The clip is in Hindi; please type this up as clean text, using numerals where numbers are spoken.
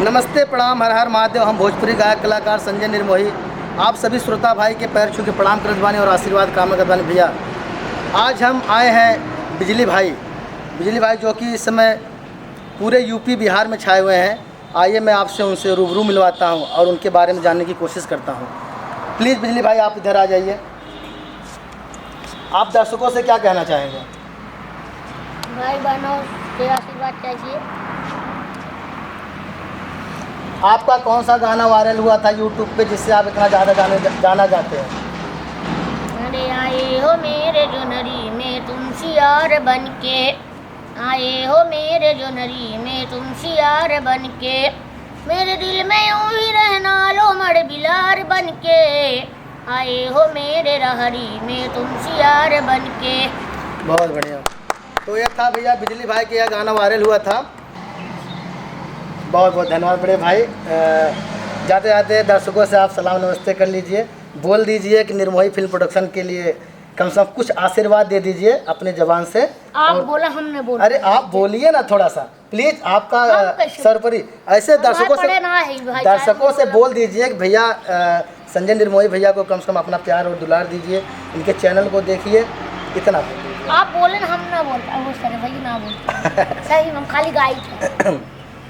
नमस्ते, प्रणाम, हर हर महादेव। हम भोजपुरी गायक कलाकार संजय निर्मोही आप सभी श्रोता भाई के पैर छू के प्रणाम करत बानी और आशीर्वाद कामना करत बानी। भैया आज हम आए हैं बिजली भाई जो कि इस समय पूरे यूपी बिहार में छाए हुए हैं। आइए मैं आपसे उनसे रूबरू मिलवाता हूं और उनके बारे में जानने की कोशिश करता हूं। प्लीज़ बिजली भाई आप इधर आ जाइए। आप दर्शकों से क्या कहना चाहेंगे? भाई बहनों से आशीर्वाद चाहिए। आपका कौन सा गाना वायरल हुआ था यूट्यूब पे जिससे आप इतना ज़्यादा गाना गाते हैं? अरे आए हो मेरे जोनरी में तुम सियार बन के, आए हो मेरे जोनरी में तुम सियार बन के, मेरे दिल में यूं ही रहना लो मर बिलार बन के, आए हो मेरे रहरी में तुम सियार बन के। बहुत बढ़िया। तो यह था भैया बिजली भाई के यह गाना वायरल हुआ था। बहुत बहुत धन्यवाद बड़े भाई। जाते जाते दर्शकों से आप सलाम नमस्ते कर लीजिए, बोल दीजिए कि निर्मोही फिल्म प्रोडक्शन के लिए कम से कम कुछ आशीर्वाद दे दीजिए अपने जबान से। आप बोला हमने बोला। अरे आप बोलिए ना थोड़ा सा प्लीज, आपका सरपरी ऐसे दर्शकों से बोल दीजिए कि भैया संजय निर्मोही भैया को कम से कम अपना प्यार और दुलार दीजिए, इनके चैनल को देखिए, इतना। आप बोले ना, हम ना बोलता वो सर भाई ना बोलता सही, हम खाली गाई थे।